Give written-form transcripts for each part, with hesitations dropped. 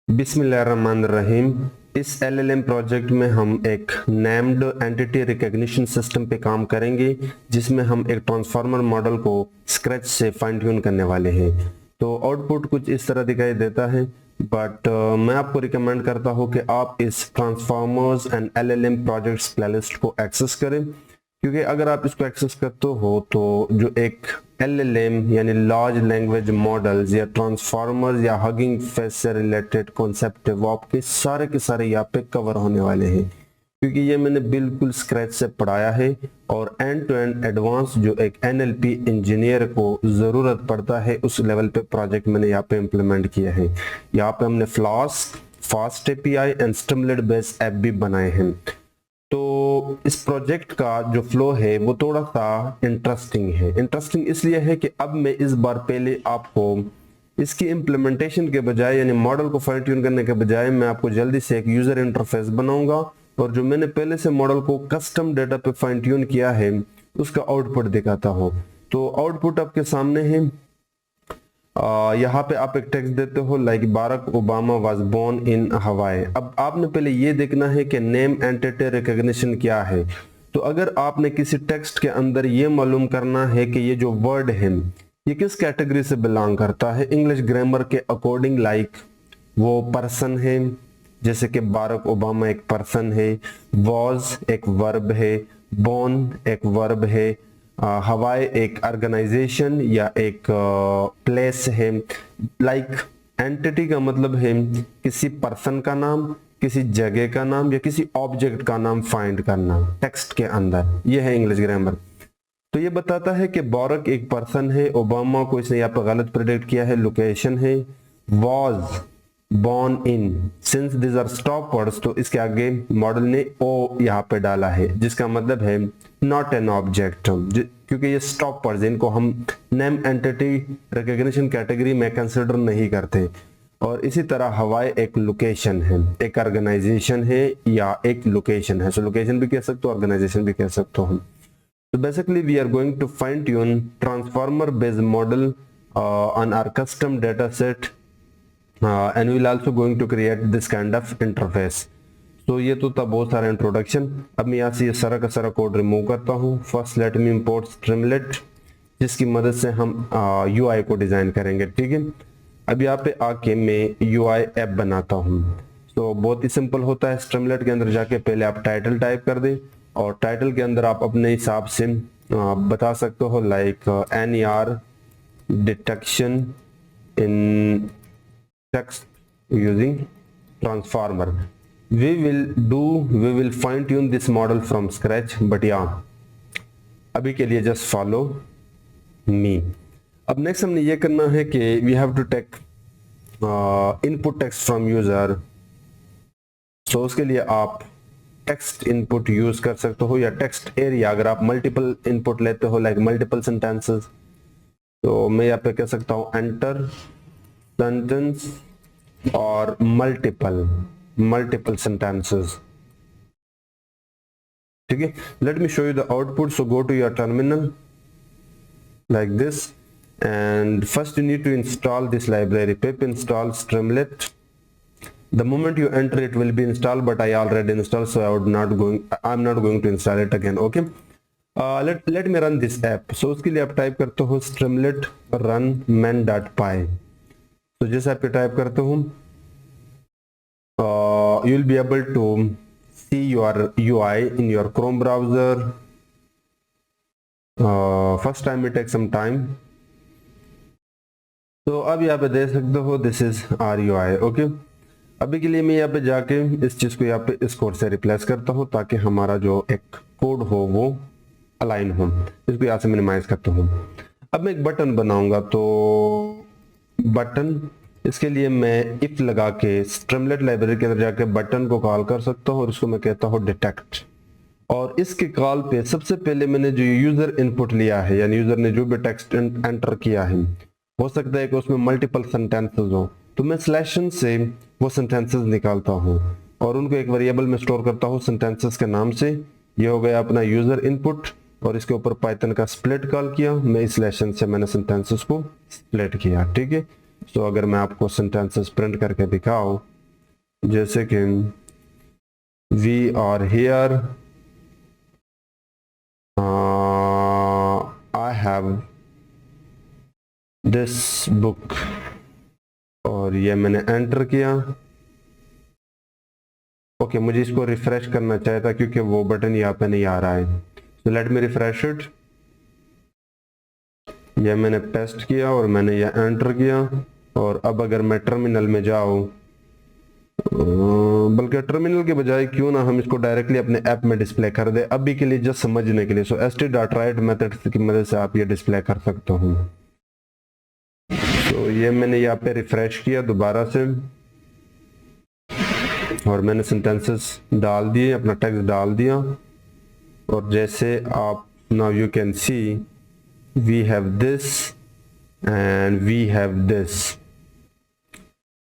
बिस्मिल्लाहिर्रहमानिर्रहीम। इस LLM project में हम एक नेम्ड एंटिटी रिकॉग्निशन सिस्टम पे काम करेंगे, जिसमें हम एक ट्रांसफार्मर मॉडल को स्क्रैच से फाइन ट्यून करने वाले हैं। तो आउटपुट कुछ इस तरह दिखाई देता है, बट मैं आपको रिकमेंड करता हूँ कि आप इस transformers and LLM projects playlist को एक्सेस करें, क्योंकि अगर आप इसको एक्सेस करते हो तो जो एक एलएलएम यानी लार्ज लैंग्वेज मॉडल्स या ट्रांसफार्मर्स या हगिंग फेस से रिलेटेड कॉन्सेप्ट है, वो आपके सारे यहाँ पे कवर होने वाले हैं, क्योंकि ये मैंने बिल्कुल स्क्रैच से पढ़ाया है। और एंड टू एंड एडवांस जो एक एनएलपी इंजीनियर को जरूरत पड़ता है, उस लेवल पे प्रोजेक्ट मैंने यहाँ पे इम्प्लीमेंट किया है। यहाँ पे हमने flask, fast API and stimulate based app भी बनाए हैं। तो इस प्रोजेक्ट का जो फ्लो है वो थोड़ा सा इंटरेस्टिंग है। इंटरेस्टिंग इसलिए है कि अब मैं इस बार पहले आपको इसकी इम्प्लीमेंटेशन के बजाय यानी मॉडल को फाइन ट्यून करने के बजाय मैं आपको जल्दी से एक यूजर इंटरफेस बनाऊंगा, और जो मैंने पहले से मॉडल को कस्टम डेटा पे फाइन ट्यून किया है उसका आउटपुट दिखाता हूँ। तो आउटपुट आपके सामने है। यहाँ पे आप एक टेक्स्ट देते हो like Barak Obama was born in हवाई। अब आपने पहले ये देखना है कि नेम एंटिटी रिकॉग्निशन क्या है। तो अगर आपने किसी टेक्स्ट के अंदर ये मालूम करना है कि ये जो वर्ड है ये किस कैटेगरी से बिलोंग करता है इंग्लिश ग्रामर के अकॉर्डिंग, लाइक वो पर्सन है, जैसे कि बारक ओबामा एक पर्सन है, वॉज एक वर्ब है, बोर्न एक वर्ब है, हवाई एक ऑर्गेनाइजेशन या एक प्लेस है। लाइक एंटिटी का मतलब है किसी पर्सन का नाम, किसी जगह का नाम या किसी ऑब्जेक्ट का नाम फाइंड करना टेक्स्ट के अंदर। यह है इंग्लिश ग्रामर। तो ये बताता है कि बारक एक पर्सन है, ओबामा को इसने यहाँ पर गलत प्रेडिक्ट किया है, लोकेशन है, was born in, since these are stop words तो इसके आगे मॉडल ने ओ यहाँ पे डाला है, जिसका मतलब है नॉट एन ऑब्जेक्ट, क्योंकि ये स्टॉप वर्ड्स इनको हम नेम एंटिटी रिकॉग्निशन कैटेगरी में कंसिडर नहीं करते। और इसी तरह हवाई एक लोकेशन है, एक ऑर्गेनाइजेशन है या एक लोकेशन है। सो लोकेशन भी कह सकते हो, ऑर्गेनाइजेशन भी कह सकते हो हम। So basically we are going to fine tune transformer based model on our custom data set and we'll also going to create this kind of interface. तो ये तो था बहुत सारा इंट्रोडक्शन। अब मैं यहाँ से ये सारा का सारा कोड रिमूव करता हूँ। First let me import Streamlit, जिसकी मदद से हम UI को डिजाइन करेंगे। ठीक है, अब यहाँ पे आके मैं UI ऐप बनाता हूँ। तो बहुत ही सिंपल होता है। स्ट्रीमलेट के अंदर जाके पहले आप टाइटल टाइप कर दें, और टाइटल के अंदर आप अपने हिसाब से बता सकते हो like NER detection in text using transformer. We will fine tune this model from scratch, but yeah, अभी के लिए just follow me. अब next हमने ये करना है कि we have to take input text from user. So उसके लिए आप text input use कर सकते हो या text area अगर आप multiple input लेते हो like multiple sentences। तो मैं यहाँ पे कह सकता हूँ enter sentence और multiple sentences। ठीक है, let me show you the output. So go to your terminal like this, and first you need to install this library pip install streamlit. The moment you enter it will be installed, but I already installed, so I'm not going to install it again. Okay, let me run this app. So उसके लिए आप type करते हो streamlit run man.py। तो जैसे आप type करते हो you will be able to see your UI in your Chrome browser. First time it takes some time। तो अब यहाँ पे देख सकते हो this is our UI। Okay, अभी के लिए मैं यहाँ पे जाके इस चीज को यहाँ पे इस कोड से रिप्लेस करता हूँ, ताकि हमारा जो एक कोड हो वो अलाइन हो। इसको यहाँ से मिनिमाइज करता हूँ। अब मैं एक बटन बनाऊंगा, तो बटन, इसके लिए मैं इफ लगा के स्ट्रीमलेट लाइब्रेरी के अंदर जाके बटन को कॉल कर सकता हूँ, और इसको मैं कहता हूँ डिटेक्ट। और इसके कॉल पे सबसे पहले मैंने जो यूजर इनपुट लिया है, यानी यूजर ने जो भी टेक्स्ट एंटर किया है, हो सकता है कि उसमें मल्टीपल सेंटेंसेस हो, तो मैं स्लैशन से वो सेंटेंसेस निकालता हूँ और उनको एक वेरिएबल में स्टोर करता हूँ सेंटेंसेस के नाम से। ये हो गया अपना यूजर इनपुट, और इसके ऊपर पाइथन का स्प्लिट कॉल किया, मैं इस स्लैशन से मैंने सेंटेंसेस को स्प्लिट किया। ठीक है, तो अगर मैं आपको सेंटेंसेस प्रिंट करके दिखाऊं, जैसे कि we are here, I have this book, और ये मैंने एंटर किया। ओके, मुझे इसको रिफ्रेश करना चाहिए था क्योंकि वो बटन यहाँ पे नहीं आ रहा है। So let me refresh it. ये मैंने पेस्ट किया और मैंने ये एंटर किया, और अब अगर मैं टर्मिनल में जाऊँ, बल्कि टर्मिनल के बजाय क्यों ना हम इसको डायरेक्टली अपने ऐप में डिस्प्ले कर दे, अभी के लिए जस्ट समझने के लिए। सो st.write मेथड की मदद से आप ये डिस्प्ले कर सकते हो। तो ये मैंने यहाँ पे रिफ्रेश किया दोबारा से, और मैंने सेंटेंसेस डाल दिए, अपना टेक्स्ट डाल दिया, और जैसे आप now you can see we have this and we have this.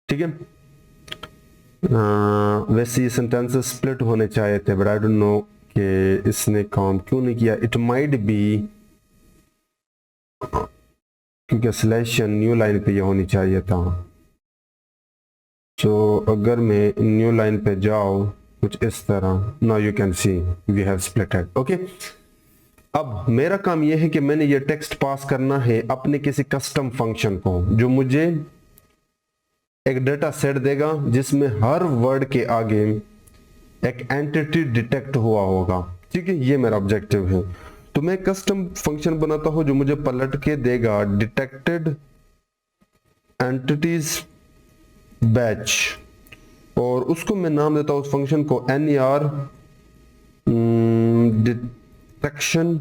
ठीक है, वैसे ये सेंटेंसेस स्प्लिट होने चाहिए थे, बट आई डोंट नो कि इसने काम क्यों नहीं किया। इट माइट बी क्योंकि सिलेक्शन न्यू लाइन पे ये होनी चाहिए था। तो अगर मैं न्यू लाइन पे जाऊँ कुछ इस तरह, now you can see we have splitted. Okay, अब मेरा काम यह है कि मैंने ये टेक्स्ट पास करना है अपने किसी कस्टम फंक्शन को, जो मुझे एक डेटा सेट देगा जिसमें हर वर्ड के आगे एक एंटिटी डिटेक्ट हुआ होगा। ठीक है, ये मेरा ऑब्जेक्टिव है। तो मैं कस्टम फंक्शन बनाता हूं जो मुझे पलट के देगा डिटेक्टेड एंटिटीज बैच, और उसको मैं नाम देता हूं उस फंक्शन को NER डिटेक्शन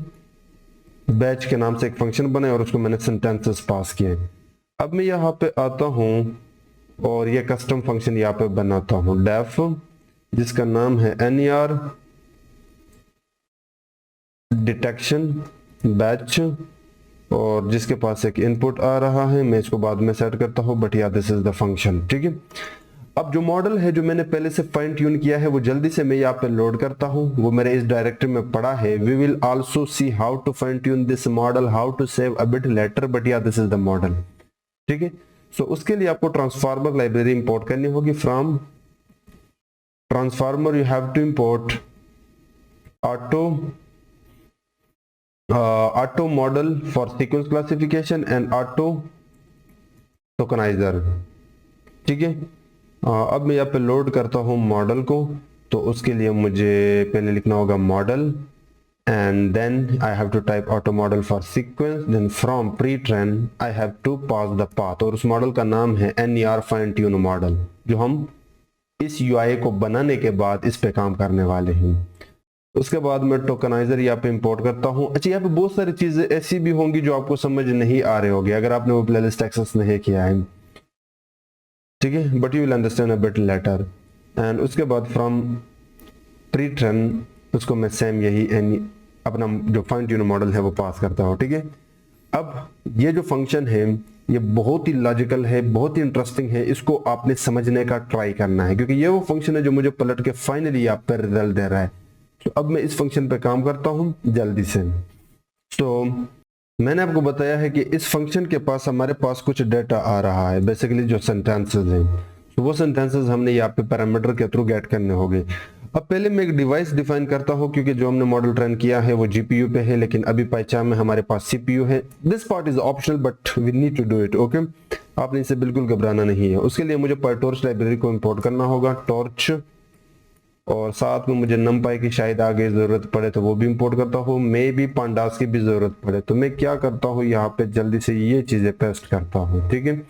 बैच के नाम से एक फंक्शन बने, और उसको मैंने सेंटेंसेस पास किए। अब मैं यहाँ पे आता हूं और ये कस्टम फंक्शन यहाँ पे बनाता हूं डेफ, जिसका नाम है NER डिटेक्शन बैच, और जिसके पास एक इनपुट आ रहा है। मैं इसको बाद में सेट करता हूं, but yeah this is the function. ठीक है, अब जो मॉडल है जो मैंने पहले से फाइन ट्यून किया है वो जल्दी से मैं यहाँ पे लोड करता हूँ, वो मेरे इस डायरेक्टरी में पड़ा है। We will also see how to fine tune this model, how to save a bit later, but yeah this is the model. ठीक है, सो उसके लिए आपको ट्रांसफार्मर लाइब्रेरी इंपोर्ट करनी होगी। From transformer you have to import auto model for sequence classification and auto tokenizer. ठीक है, अब मैं यहाँ पे लोड करता हूँ मॉडल को। तो उसके लिए मुझे पहले लिखना होगा model, and then I have to type auto model for sequence, then from pre-train I have to pass the path, और उस मॉडल का नाम है NER fine tune model, जो हम इस UI को बनाने के बाद इस पे काम करने वाले हैं। उसके बाद मैं टोकनाइजर यहाँ पे इंपोर्ट करता हूँ। अच्छा, यहाँ पे बहुत सारी चीजें ऐसी भी होंगी जो आपको समझ नहीं आ रहे होंगे अगर आपने वो प्लेलिस्ट एक्सेस नहीं किया है। ठीक है, but you will understand a bit letter. And उसके बाद फ्रॉम प्री-ट्रेन उसको मैं सेम यही अपना जो फाइन ट्यून मॉडल है वो पास करता हूँ। ठीक है, अब ये जो फंक्शन है ये बहुत ही लॉजिकल है, बहुत ही इंटरेस्टिंग है, इसको आपने समझने का ट्राई करना है, क्योंकि ये वो फंक्शन है जो मुझे पलट के फाइनली आप पर रिजल्ट दे रहा है। तो अब मैं इस फंक्शन पे काम करता हूँ जल्दी से। तो मैंने आपको बताया है कि इस फंक्शन के पास हमारे पास कुछ डेटा आ रहा है, बेसिकली जो सेंटेंसेस हैं, तो वो सेंटेंसेस हमने यहाँ पे पैरामीटर के थ्रू गेट करने होंगे। अब पहले मैं एक डिवाइस डिफाइन करता हूँ, क्योंकि जो हमने मॉडल ट्रेन किया है वो जीपीयू पे है, लेकिन अभी पहचान में हमारे पास सीपीयू है। This part is optional but we need to do it. Okay, आपने इसे बिल्कुल घबराना नहीं है। उसके लिए मुझे PyTorch लाइब्रेरी को इंपोर्ट करना होगा, टॉर्च, और साथ में मुझे numpy की शायद आगे जरूरत पड़े तो वो भी इंपोर्ट करता हूँ, मे भी pandas की भी जरूरत पड़े। तो मैं क्या करता हूँ, यहाँ पे जल्दी से ये चीजें पेस्ट करता हूँ। ठीक है,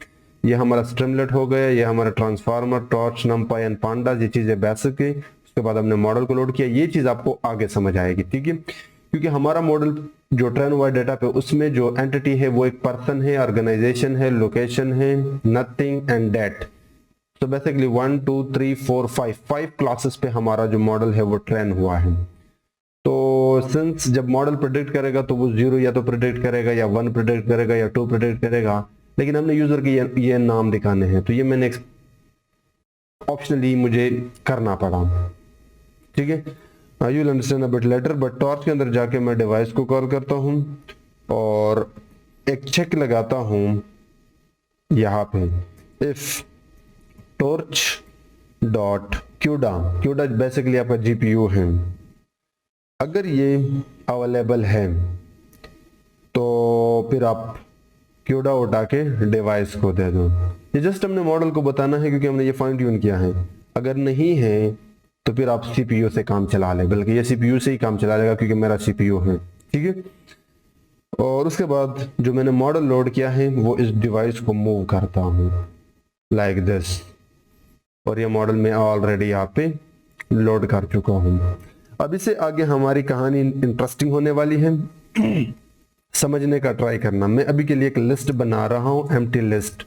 ये हमारा स्ट्रीमलेट हो गया, ये हमारा transformer, torch, numpy and pandas, ये चीजें बेसिक है। उसके बाद हमने मॉडल को लोड किया, ये चीज आपको आगे समझ आएगी। ठीक है, क्योंकि हमारा मॉडल जो ट्रेन हुआ डेटा पे, उसमें जो एंटिटी है वो एक पर्सन है, ऑर्गेनाइजेशन है, लोकेशन है, नथिंग एंड डेट। तो बेसिकली 1 2 3 4 5 क्लासेस पे हमारा जो मॉडल है वो ट्रेन हुआ है। तो सिंस जब मॉडल प्रेडिक्ट करेगा तो वो 0 या तो प्रेडिक्ट करेगा, या 1 प्रेडिक्ट करेगा, या 2 प्रेडिक्ट करेगा, लेकिन हमने यूजर के ये नाम दिखाने हैं, तो ये मैंने ऑप्शनली मुझे करना पड़ा। ठीक है, you will understand a bit later. But torch के अंदर जाके मैं डिवाइस को कॉल करता हूँ और एक चेक लगाता हूँ यहाँ पे, if torch dot CUDA, CUDA basically आपका जीपीयू है। अगर ये अवेलेबल है तो फिर आप क्यूडा उठा के डिवाइस को दे दो। ये जस्ट हमने मॉडल को बताना है क्योंकि हमने ये फाइन ट्यून किया है। अगर नहीं है तो फिर आप सीपीयू से काम चला ले, बल्कि ये सीपीयू से ही काम चला लेगा क्योंकि मेरा सीपीयू है, ठीक है। और उसके बाद जो मैंने मॉडल लोड किया है वो इस डिवाइस को मूव करता हूँ लाइक दिस, और ये मॉडल मैं ऑलरेडी यहाँ पे लोड कर चुका हूँ। अब इससे आगे हमारी कहानी इंटरेस्टिंग होने वाली है, समझने का ट्राई करना। मैं अभी के लिए एक लिस्ट बना रहा हूँ, एम्प्टी लिस्ट,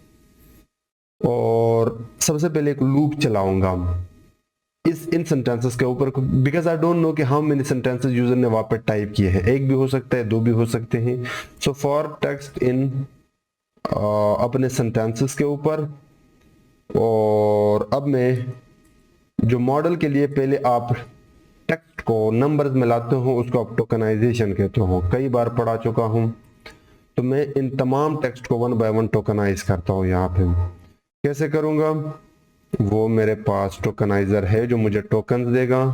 और सबसे पहले एक लूप चलाऊंगा इन सेंटेंसेस के ऊपर, बिकॉज आई डोंट नो कि हाउ मेनी सेंटेंसेस यूजर ने वहां पर टाइप किए हैं। एक भी हो सकता है, दो भी हो सकते हैं। सो फॉर टेक्स्ट इन अपने सेंटेंसेस के ऊपर। और अब मैं जो मॉडल के लिए पहले आप टेक्स्ट को नंबर्स में लाते हो उसको आप टोकनाइजेशन कहते हो, कई बार पढ़ा चुका हूं। तो मैं इन तमाम टेक्स्ट को 1 बाय 1 टोकनाइज करता हूं। यहाँ पे कैसे करूंगा, वो मेरे पास टोकनाइजर है जो मुझे टोकन देगा।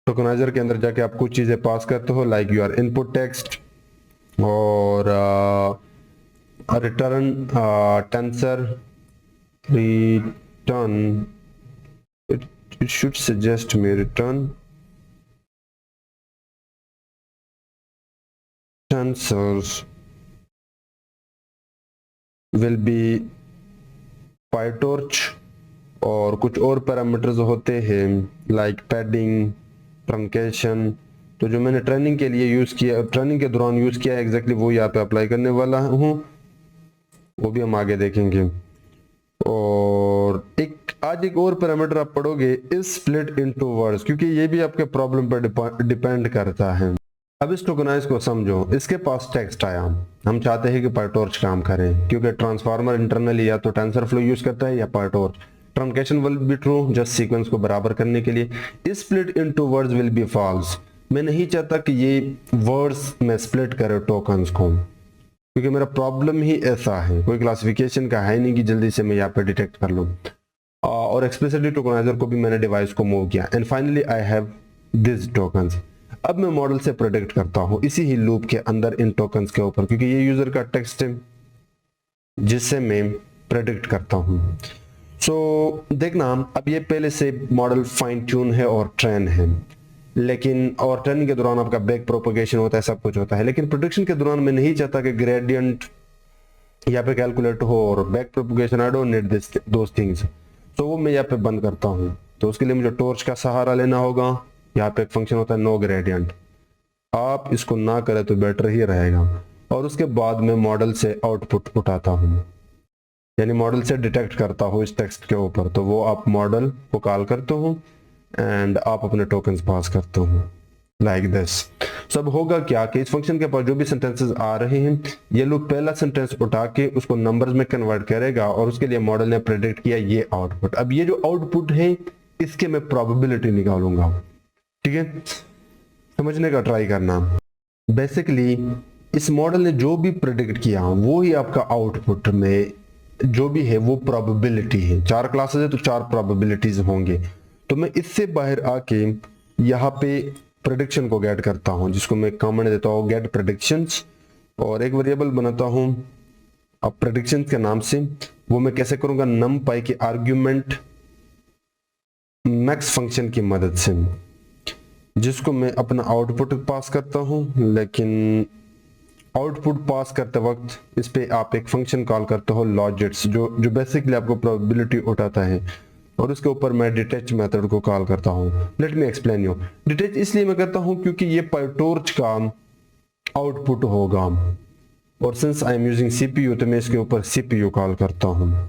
टोकनाइजर के अंदर जाके आप कुछ चीजें पास करते हो, लाइक योर इनपुट टेक्स्ट और return tensor return, it should suggest me return tensors will be PyTorch, और कुछ और पैरामीटर्स होते हैं लाइक पैडिंग, ट्रंकेशन। तो जो मैंने ट्रेनिंग के लिए यूज किया, ट्रेनिंग के दौरान यूज किया है एग्जैक्टली वो यहाँ पे अप्लाई करने वाला हूँ, वो भी हम आगे देखेंगे। और आज एक और पैरामीटर आप पढ़ोगे इज स्प्लिट इनटू वर्ड्स, क्योंकि ये भी आपके प्रॉब्लम पर डिपेंड करता है। अब इस टोकनाइज को समझो, इसके पास टेक्स्ट आया, हम चाहते हैं कि पायटॉर्च काम करें क्योंकि ट्रांसफार्मर इंटरनली या तो टेंसरफ्लो यूज करता है या PyTorch. Truncation will be true, just sequence को बराबर करने के लिए। Is split into words will be false, मैं नहीं चाहता कि ये वर्ड्स में स्प्लिट करे टोकन्स को, क्योंकि मेरा प्रॉब्लम ही ऐसा है, कोई क्लासिफिकेशन का है नहीं कि जल्दी से मैं यहाँ पे डिटेक्ट कर लूँ। और एक्सप्लिसिटली टोकनाइजर को भी मैंने डिवाइस को मूव किया। And finally I have this tokens. अब मैं मॉडल से प्रेडिक्ट करता हूँ इसी ही लूप के अंदर इन टोकन्स के ऊपर, क्योंकि ये यूजर का टेक्स्ट है जिससे मैं प्रेडिक्ट करता हूँ। सो देखना, अब ये पहले से मॉडल फाइन ट्यून है और ट्रेन है, लेकिन और ट्रेनिंग के दौरान आपका बैक प्रोपगेशन होता है, सब कुछ होता है, लेकिन प्रेडिक्शन के दौरान मैं नहीं चाहता कि ग्रेडियंट यहाँ पे कैलकुलेट हो और back propagation, I don't need this those things. तो वो मैं यहाँ पे बंद करता हूँ। तो उसके लिए मुझे टॉर्च का सहारा लेना होगा। यहाँ पे एक फंक्शन होता है नो ग्रेडियंट, आप इसको ना करें तो बेटर ही रहेगा। और उसके बाद मैं मॉडल से आउटपुट उठाता हूँ, यानी मॉडल से डिटेक्ट करता हूँ इस टेक्स्ट के ऊपर। तो वो आप मॉडल को कॉल करते हो एंड आप अपने टोकन्स पास करते हो लाइक दिस। सब होगा क्या कि इस फंक्शन के पास जो भी सेंटेंसेस आ रहे हैं, ये लोग पहला सेंटेंस उठा के उसको नंबर्स में कन्वर्ट करेगा और उसके लिए मॉडल ने प्रेडिक्ट किया ये आउटपुट। अब ये जो आउटपुट है इसके मैं प्रोबेबिलिटी निकालूंगा, ठीक है। समझने का ट्राई करना। बेसिकली इस मॉडल ने जो भी प्रेडिक्ट किया वो ही आपका आउटपुट में जो भी है वो प्रोबेबिलिटी है। 4 क्लासेस है तो 4 प्रोबेबिलिटीज होंगे। तो मैं इससे बाहर आके यहाँ पे प्रेडिक्शन को गेट करता हूँ, जिसको मैं कमेंट देता हूँ गेट प्रेडिक्शंस, और एक वेरिएबल बनाता हूँ अब प्रेडिक्शन के नाम से। वो मैं कैसे करूंगा, नम पाई के आर्ग्यूमेंट मैक्स फंक्शन की मदद से, जिसको मैं अपना आउटपुट पास करता हूँ। लेकिन आउटपुट पास करते वक्त इस पे आप एक फंक्शन कॉल करते हो लॉजिट्स, जो बेसिकली आपको प्रोबेबिलिटी उठाता है, और उसके ऊपर मैं डिटेच मेथड को कॉल करता हूँ। Let me explain you. Detach इसलिए मैं करता हूँ क्योंकि ये पायटॉर्च का आउटपुट होगा, और since I am using CPU तो मैं इसके ऊपर सीपीयू कॉल करता हूँ।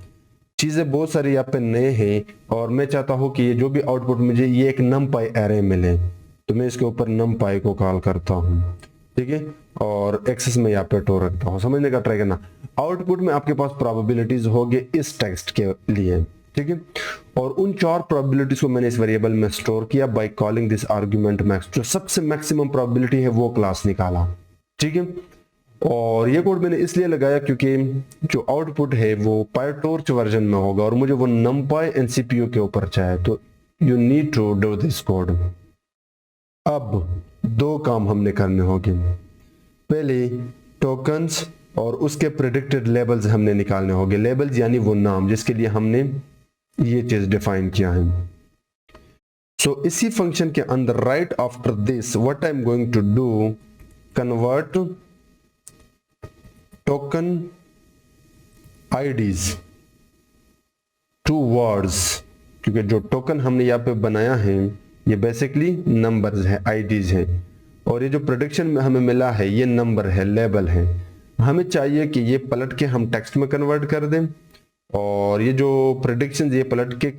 चीजें बहुत सारी यहाँ पे नए हैं और मैं चाहता हूँ कि ये जो भी आउटपुट मुझे ये एक numpy एरे मिले, तो मैं इसके ऊपर numpy को कॉल करता हूँ, ठीक है। और एक्सेस में यहाँ पे टो रखता हूँ। समझने का ट्राई करना। आउटपुट में आपके पास प्रोबेबिलिटीज होंगे इस टेक्स्ट के लिए, ठीक है। और उन 4 प्रोबेबिलिटीज को मैंने इस वेरिएबल में स्टोर किया by calling this argument max. जो सबसे मैक्सिमम प्रोबेबिलिटी है वो क्लास निकाला, ठीक है। और ये कोड मैंने इसलिए लगाया क्योंकि जो आउटपुट है वो पायटॉर्च वर्जन में होगा और मुझे वो numpy एंड सीपीयू के ऊपर चाहिए, तो you need to do this code. अब दो काम हमने करने होंगे। पहले टोकन्स और उसके प्रेडिक्टेड लेबल्स हमने निकालने होंगे। लेबल्स यानी वो नाम जिसके लिए हमने ये चीज डिफाइन किया है। सो इसी फंक्शन के अंदर right after this what I am going to do, convert token IDs to words, क्योंकि जो टोकन हमने यहाँ पे बनाया है ये बेसिकली नंबर्स है, आईडीज है, और ये जो प्रेडिक्शन में हमें मिला है ये नंबर है, लेबल है। हमें चाहिए कि ये पलट के हम टेक्स्ट में कन्वर्ट कर दें और ये जो प्रेडिक्शन ये पलट के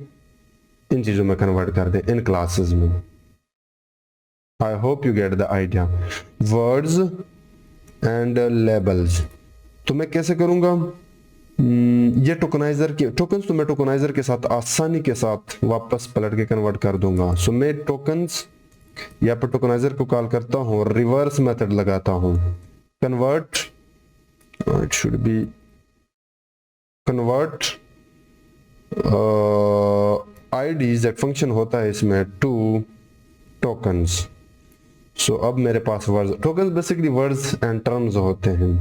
इन चीजों में कन्वर्ट कर दें इन क्लासेस में। आई hope you get the idea. Words and labels तो मैं कैसे करूंगा, ये टोकनाइजर के टोकन्स तो मैं टोकनाइजर के साथ आसानी के साथ वापस पलट के कन्वर्ट कर दूंगा। सो मैं टोकन्स या पर टोकनाइजर को कॉल करता हूं और रिवर्स मेथड लगाता हूं, convert, it should be convert IDs, एक फंक्शन होता है इसमें, टू टोकन्स। सो अब मेरे पास words, tokens basically words and terms होते हैं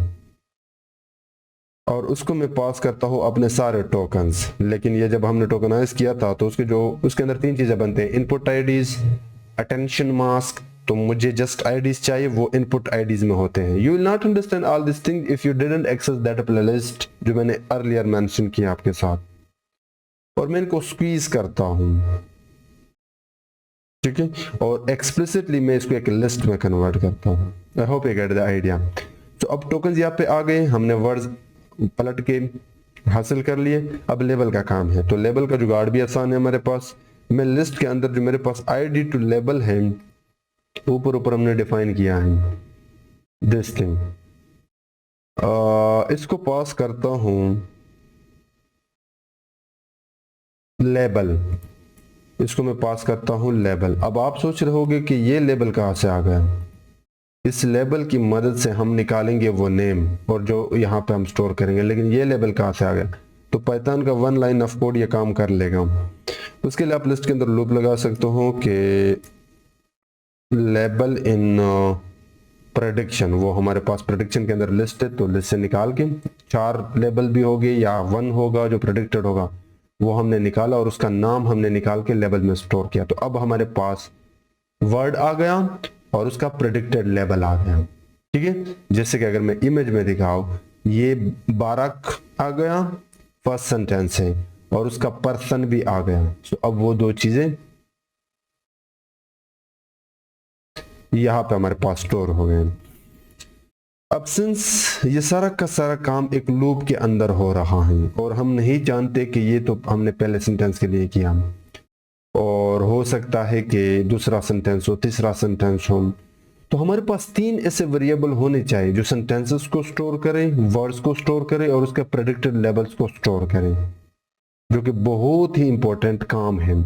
और उसको मैं पास करता हूँ अपने सारे टोकन्स। लेकिन ये जब हमने टोकनाइज किया था तो उसके अंदर तीन चीजें बनते हैं, इनपुट आईडीज, अटेंशन मास्क। तो मुझे जस्ट आईडीज चाहिए, वो इनपुट आईडीज में होते हैं। You will not understand all this thing if you didn't access that playlist जो मैंने अर्लियर मेंशन किया आपके साथ। और मैं इनको स्क्वीज करता हूं, ठीक है, और एक्सप्लिसिटली मैं इसको एक लिस्ट में कन्वर्ट करता हूं। आई hope you get the idea. तो अब टोकन्स यहाँ पे आ गए, हमने वर्ड्स पलट के हासिल कर लिए। अब लेबल का काम है, तो लेबल का जुगाड़ भी आसान है हमारे पास। मैं लिस्ट के अंदर जो मेरे पास आईडी टू लेबल है ऊपर ऊपर हमने डिफाइन किया है दिस थिंग, इसको पास करता हूं लेबल, इसको मैं पास करता हूं लेबल। अब आप सोच रहे होंगे कि ये लेबल कहां से आ गया। इस लेबल की मदद से हम निकालेंगे वो नेम और जो यहाँ पे हम स्टोर करेंगे, लेकिन ये लेबल कहाँ से आ गया। तो पाइथन का वन लाइन ऑफ कोड ये काम कर लेगा। उसके लिए आप लिस्ट के अंदर लूप लगा सकते हो कि लेबल इन प्रेडिक्शन, वो हमारे पास प्रेडिक्शन के अंदर लिस्ट है, तो लिस्ट से निकाल के 4 लेबल भी होंगे या 1 होगा जो प्रेडिक्टेड होगा, वो हमने निकाला और उसका नाम हमने निकाल के लेबल में स्टोर किया। तो अब हमारे पास वर्ड आ गया और उसका प्रेडिक्टेड लेबल आ गया, ठीक है। जैसे कि अगर मैं इमेज में दिखाऊं, ये बारक आ गया, फर्स्ट सेंटेंस है, और उसका पर्सन भी आ गया। तो अब वो दो चीजें यहां पे हमारे पास स्टोर हो गए। अब सिंस ये सारा का सारा काम एक लूप के अंदर हो रहा है और हम नहीं जानते कि ये तो हमने पहले सेंटेंस के लिए किया और हो सकता है कि दूसरा सेंटेंस हो, तीसरा सेंटेंस हो, तो हमारे पास 3 ऐसे वेरिएबल होने चाहिए जो सेंटेंसेस को स्टोर करें, वर्ड्स को स्टोर करें और उसके प्रेडिक्टेड लेबल्स को स्टोर करें, जो कि बहुत ही इंपॉर्टेंट काम है।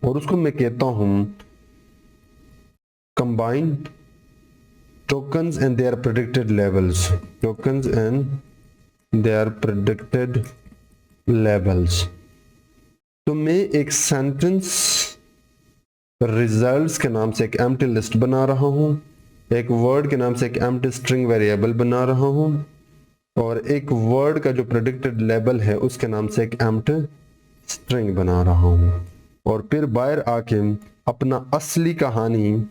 और उसको मैं कहता हूं combine tokens and their predicted labels, tokens and their predicted labels। तो मैं एक सेंटेंस रिजल्ट्स के नाम से एक एम्प्टी लिस्ट बना रहा हूं, एक वर्ड के नाम से एक एम्प्टी स्ट्रिंग वेरिएबल बना रहा हूं, और एक वर्ड का जो प्रेडिक्टेड लेबल है उसके नाम से एक एम्प्टी स्ट्रिंग बना रहा हूं। और फिर बाहर आके अपना असली कहानी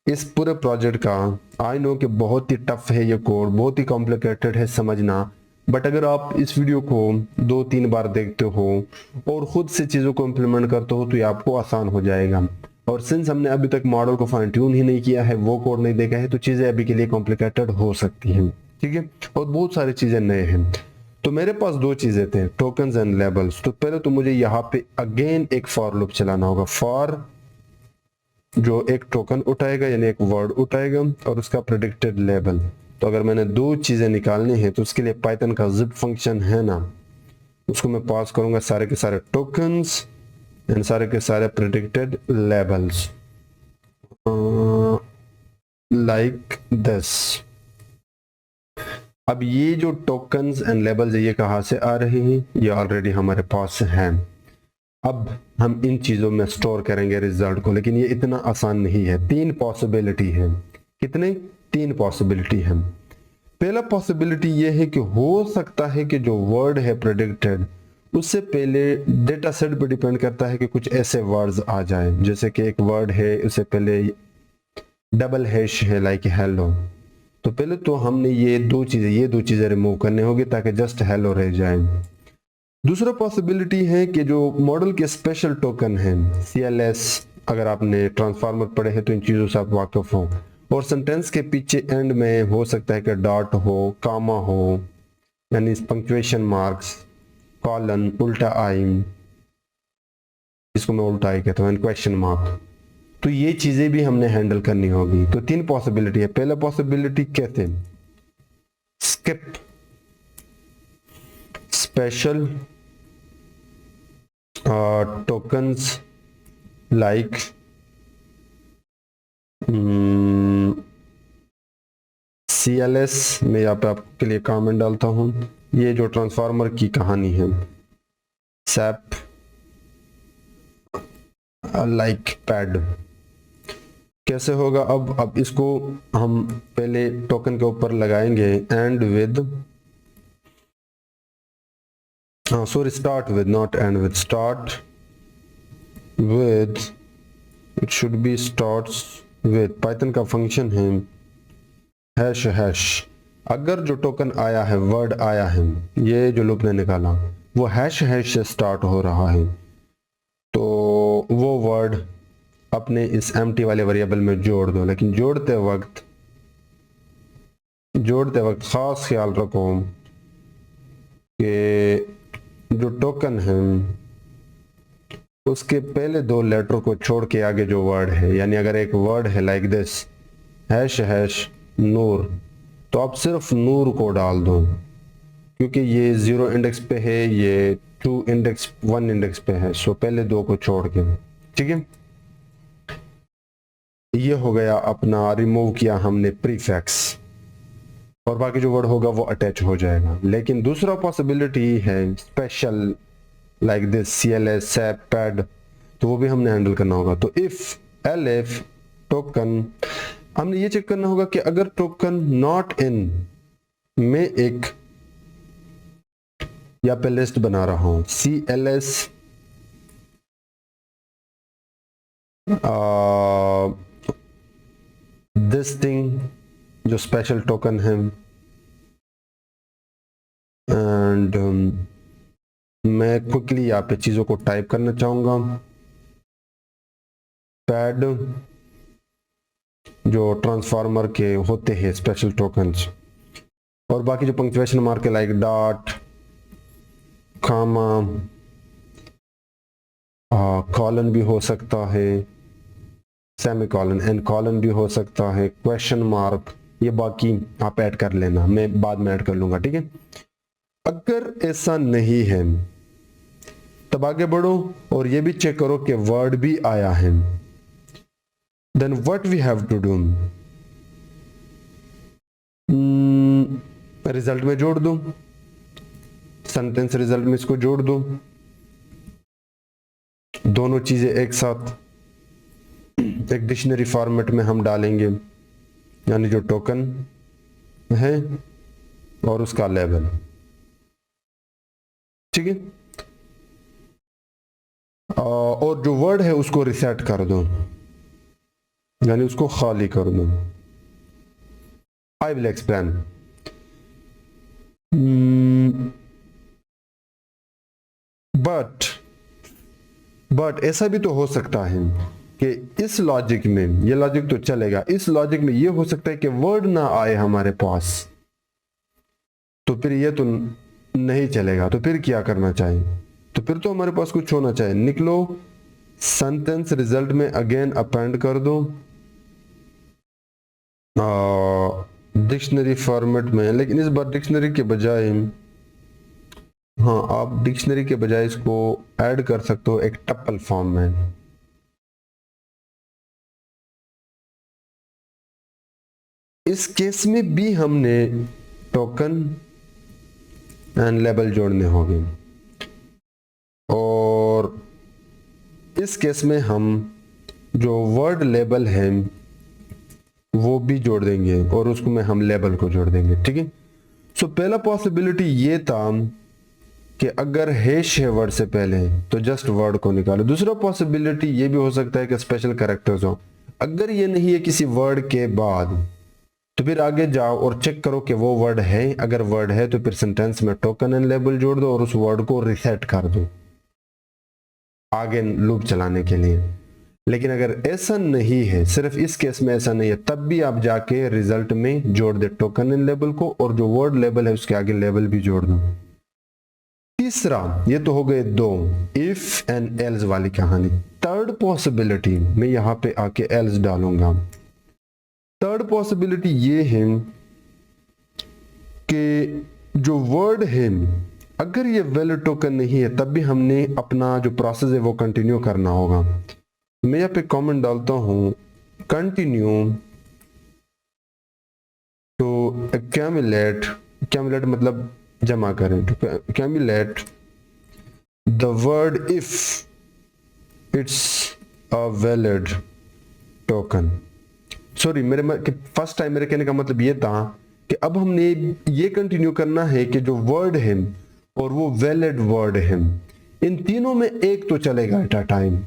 इस पूरे प्रोजेक्ट का, आई नो कि बहुत ही टफ है ये कोड, बहुत ही कॉम्प्लिकेटेड है समझना, बट अगर आप इस वीडियो को 2-3 बार देखते हो और खुद से चीज़ों को इम्प्लीमेंट करते हो तो ये आपको आसान हो जाएगा। और सिंस हमने अभी तक मॉडल को फाइन ट्यून ही नहीं किया है, वो कोड नहीं देखा है, तो चीज़ें अभी के लिए कॉम्प्लिकेटेड हो सकती हैं, ठीक है, और बहुत सारी चीज़ें नए हैं। तो मेरे पास 2 चीज़ें थे, टोकन्स एंड लेबल्स। तो पहले तो मुझे यहाँ पे अगेन एक फॉर लूप चलाना होगा। फॉर जो एक टोकन उठाएगा यानी एक वर्ड उठाएगा और उसका प्रेडिक्टेड लेबल। तो अगर मैंने 2 चीजें निकालनी है तो उसके लिए पाइथन का जिप फंक्शन है ना, उसको मैं पास करूंगा सारे के सारे टोकन्स एंड सारे के सारे प्रेडिक्टेड लेबल्स लाइक दिस। अब ये जो टोकन्स एंड लेबल्स है ये कहाँ से आ रहे हैं, ये ऑलरेडी हमारे पास हैं। अब हम इन चीज़ों में स्टोर करेंगे रिजल्ट को, लेकिन ये इतना आसान नहीं है। 3 पॉसिबिलिटी है। कितने? 3 पॉसिबिलिटी है। पहला पॉसिबिलिटी ये है कि हो सकता है कि जो वर्ड है प्रेडिक्टेड, उससे पहले डेटा सेट पर डिपेंड करता है कि कुछ ऐसे वर्ड्स आ जाए, जैसे कि एक वर्ड है उससे पहले डबल हैश है लाइक हेलो, तो पहले तो हमने ये दो चीजें रिमूव करनी होगी ताकि जस्ट हेलो रह जाए। दूसरा पॉसिबिलिटी है कि जो मॉडल के स्पेशल टोकन हैं CLS, अगर आपने ट्रांसफार्मर पढ़े हैं तो इन चीज़ों से आप वाकिफ हो, और सेंटेंस के पीछे एंड में हो सकता है कि डॉट हो, कामा हो, यानी पंक्चुएशन मार्क्स, कॉलन, उल्टा आई, इसको मैं उल्टा आई कहता हूँ, क्वेश्चन मार्क, तो ये चीज़ें भी हमने हैंडल करनी होगी। तो 3 पॉसिबिलिटी है। पहला पॉसिबिलिटी कहते हैं skip special tokens like CLS में यहाँ पे आपके लिए कमेंट डालता हूँ। ये जो ट्रांसफार्मर की कहानी है, सैप लाइक पैड कैसे होगा? अब इसको हम पहले टोकन के ऊपर लगाएंगे and with, sorry, start with, not end with, start with, it should be starts with, Python का फंक्शन है हैश हैश। अगर जो टोकन आया है, वर्ड आया है, ये जो लूप ने निकाला वो हैश हैश से स्टार्ट हो रहा है, तो वो वर्ड अपने इस एम्प्टी वाले वेरिएबल में जोड़ दो। लेकिन जोड़ते वक्त खास ख्याल रखो कि जो टोकन है उसके पहले 2 लेटर को छोड़ के आगे जो वर्ड है, यानी अगर एक वर्ड है लाइक दिस हैश हैश नूर, तो आप सिर्फ नूर को डाल दो, क्योंकि ये 0 इंडेक्स पे है, ये 2 इंडेक्स 1 इंडेक्स पे है, सो पहले 2 को छोड़ के। ठीक है, ये हो गया अपना, रिमूव किया हमने प्रीफिक्स, और बाकी जो वर्ड होगा वो अटैच हो जाएगा। लेकिन दूसरा पॉसिबिलिटी है special like this CLS, SAP, pad, तो वो भी हमने हैंडल करना होगा। तो इफ एलएफ टोकन, हमने ये चेक करना होगा कि अगर टोकन नॉट इन में एक, या पे लिस्ट बना रहा हूं CLS दिस थिंग जो स्पेशल टोकन है, एंड मैं क्विकली यहाँ पे चीजों को टाइप करना चाहूंगा। पैड जो ट्रांसफार्मर के होते हैं स्पेशल टोकन्स, और बाकी जो पंक्चुएशन मार्क है लाइक डॉट, कामा, कॉलन भी हो सकता है, सेमी कॉलन, एंड कॉलन भी हो सकता है, क्वेश्चन मार्क, ये बाकी आप ऐड कर लेना, मैं बाद में ऐड कर लूंगा। ठीक है, अगर ऐसा नहीं है तब आगे बढ़ो और ये भी चेक करो कि वर्ड भी आया है। Then what we have to do, result में जोड़ दो, सेंटेंस रिजल्ट में इसको जोड़ दो, दोनों चीजें एक साथ एक डिक्शनरी फॉर्मेट में हम डालेंगे, यानी जो टोकन है और उसका लेवल। ठीक है, और जो वर्ड है उसको रिसेट कर दो, यानी उसको खाली कर दो। I will explain. बट ऐसा भी तो हो सकता है कि इस लॉजिक में, ये लॉजिक तो चलेगा, इस लॉजिक में ये हो सकता है कि वर्ड ना आए हमारे पास, तो फिर ये तो नहीं चलेगा। तो फिर क्या करना चाहिए? तो फिर तो हमारे पास कुछ होना चाहिए। निकलो, सेंटेंस रिजल्ट में अगेन अपेंड कर दो डिक्शनरी फॉर्मेट में, लेकिन इस बार डिक्शनरी के बजाय, हाँ, आप डिक्शनरी के बजाय इसको ऐड कर सकते हो एक टपल फॉर्म में। इस केस में भी हमने टोकन एंड लेबल जोड़ने होंगे, और इस केस में हम जो वर्ड लेबल है वो भी जोड़ देंगे और उसको में हम लेबल को जोड़ देंगे। ठीक है, सो पहला पॉसिबिलिटी ये था कि अगर हैश है वर्ड से पहले तो जस्ट वर्ड को निकालो। दूसरा पॉसिबिलिटी ये भी हो सकता है कि स्पेशल कैरेक्टर्स हो। अगर ये नहीं है किसी वर्ड के बाद तो फिर आगे जाओ और चेक करो कि वो वर्ड है। अगर वर्ड है तो फिर सेंटेंस में टोकन एंड लेबल जोड़ दो और उस वर्ड को रिसेट कर दो आगे लूप चलाने के लिए। लेकिन अगर ऐसा नहीं है, सिर्फ इस केस में ऐसा नहीं है, तब भी आप जाके रिजल्ट में जोड़ दे टोकन एंड लेबल को, और जो वर्ड लेबल है उसके आगे लेबल भी जोड़ दो। तीसरा, ये तो हो गए दो इफ एंड एल्स वाली कहानी। थर्ड पॉसिबिलिटी मैं यहां पे आके एल्स डालूंगा। थर्ड पॉसिबिलिटी ये है कि जो वर्ड है अगर ये वैलिड टोकन नहीं है तब भी हमने अपना जो प्रोसेस है वो कंटिन्यू करना होगा। मैं यहाँ पे कमेंट डालता हूं कंटिन्यू टू accumulate मतलब जमा करें, to accumulate the word if it's a valid token. Sorry, मेरे फर्स्ट टाइम मेरे कहने का मतलब ये था कि अब हमने ये कंटिन्यू करना है कि जो वर्ड है और वो वैलिड वर्ड है, इन तीनों में एक तो चलेगा एट अ टाइम।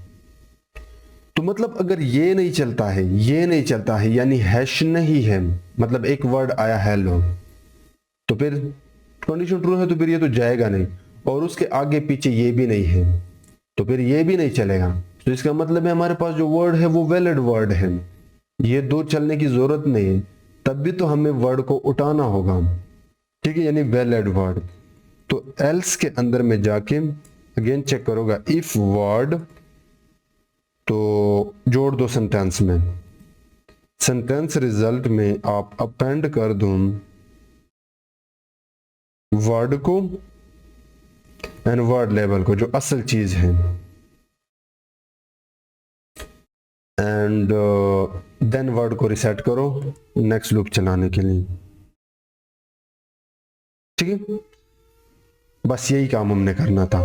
तो मतलब अगर ये नहीं चलता है, ये नहीं चलता है, यानी हैश नहीं है, मतलब एक वर्ड आया हेलो, तो फिर कंडीशन ट्रू है तो फिर ये तो जाएगा नहीं, और उसके आगे पीछे ये भी नहीं है तो फिर ये भी नहीं चलेगा। तो इसका मतलब है हमारे पास जो वर्ड है वो वैलिड वर्ड है, ये दो चलने की जरूरत नहीं है, तब भी तो हमें वर्ड को उठाना होगा। ठीक है, यानी वैलिड वर्ड। तो एल्स के अंदर में जाके अगेन चेक करूंगा इफ वर्ड, तो जोड़ दो सेंटेंस में, सेंटेंस रिजल्ट में आप अपेंड कर दो वर्ड को एंड वर्ड लेबल को, जो असल चीज है, एंड देन वर्ड को रिसेट करो नेक्स्ट लूप चलाने के लिए। ठीक है, बस यही काम हमने करना था।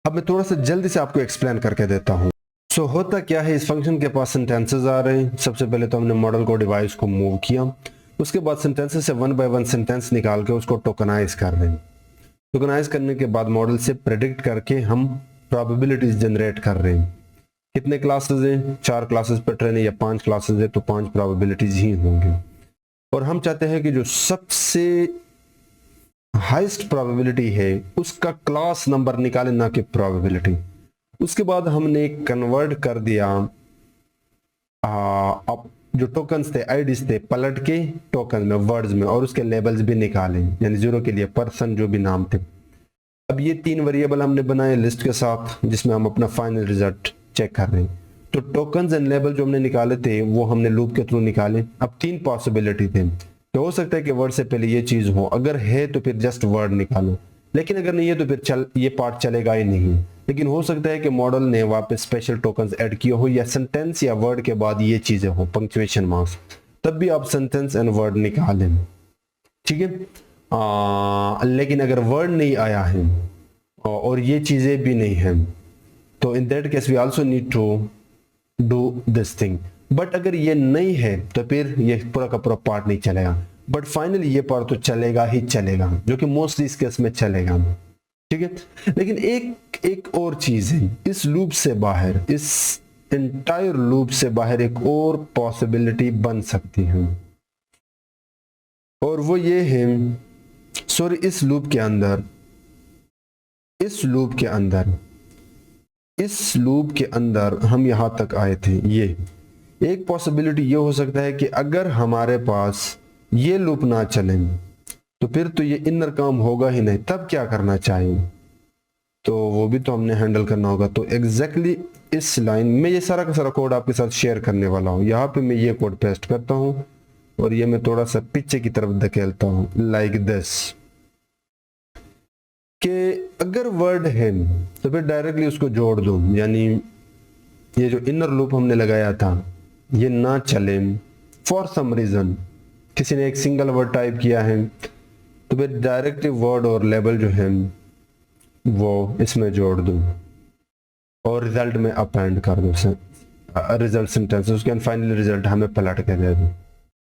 अब मैं थोड़ा सा जल्दी से आपको एक्सप्लेन करके देता हूं। सो होता क्या है, इस फंक्शन के पास सेंटेंसेस आ रहे हैं। सबसे पहले तो हमने मॉडल को डिवाइस को मूव किया, उसके बाद सेंटेंसेस से वन बाय वन सेंटेंस निकाल के उसको टोकनाइज कर रहे हैं। टोकनाइज करने के बाद मॉडल से प्रेडिक्ट करके हम प्रोबेबिलिटीज जनरेट कर रहे हैं। कितने क्लासेस हैं, 4 क्लासेस पर ट्रेन है या 5 क्लासेस है तो 5 प्रोबेबिलिटीज ही होंगी। और हम चाहते हैं कि जो सबसे हाईएस्ट प्रोबेबिलिटी है उसका क्लास नंबर निकाले, ना कि प्रोबेबिलिटी। उसके बाद हमने कन्वर्ट कर दिया अब जो टोकन्स थे, आईडीज थे, पलट के टोकन में, वर्ड्स में, और उसके लेबल्स भी निकाले, यानी 0 के लिए पर्सन जो भी नाम थे। अब ये 3 वेरिएबल हमने बनाए लिस्ट के साथ, जिसमें हम अपना फाइनल रिजल्ट चेक कर रहे हैं। तो टोकन्स एंड लेबल जो हमने निकाले थे वो हमने लूप के थ्रू निकाले। अब 3 पॉसिबिलिटी थे, तो हो सकता है कि वर्ड से पहले ये चीज हो, अगर है तो फिर जस्ट वर्ड निकालो, लेकिन अगर नहीं है तो फिर ये पार्ट चलेगा ही नहीं। लेकिन हो सकता है कि मॉडल ने वहां पे स्पेशल टोकन्स ऐड किए हो, या सेंटेंस या वर्ड के बाद ये चीजें हो, पंक्चुएशन मार्क्स, तब भी आप सेंटेंस एंड वर्ड निकालें। ठीक है, लेकिन अगर वर्ड नहीं आया है और ये चीजें भी नहीं है, तो in that case we also need to do this thing. But अगर ये नहीं है तो फिर ये पूरा का पूरा पार्ट नहीं चलेगा, बट फाइनली ये पार्ट तो चलेगा ही चलेगा, जो कि मोस्टली इस केस में चलेगा। ठीक है, लेकिन एक और चीज है, इस लूप से बाहर, इस एंटायर लूप से बाहर एक और पॉसिबिलिटी बन सकती है, और वो ये है, सॉरी, इस लूप के अंदर हम यहां तक आए थे। ये एक पॉसिबिलिटी ये हो सकता है कि अगर हमारे पास ये लूप ना चले तो फिर तो ये इनर काम होगा ही नहीं, तब क्या करना चाहिए, तो वो भी तो हमने हैंडल करना होगा। तो एग्जैक्टली इस लाइन में ये सारा का सारा कोड आपके साथ शेयर करने वाला हूँ। यहाँ पे मैं ये कोड पेस्ट करता हूँ और ये मैं थोड़ा सा पीछे की तरफ धकेलता हूँ, लाइक दिस, कि अगर वर्ड है तो फिर डायरेक्टली उसको जोड़ दो, यानी ये जो इनर लूप हमने लगाया था ये ना चले फॉर सम रीजन, किसी ने एक सिंगल वर्ड टाइप किया है तो फिर डायरेक्टली वर्ड और लेबल जो है वो इसमें जोड़ दूं और रिजल्ट में अपेंड कर दूं से रिजल्ट सेंटेंस, उसके बाद फाइनल रिजल्ट हमें पलट के दे दूं।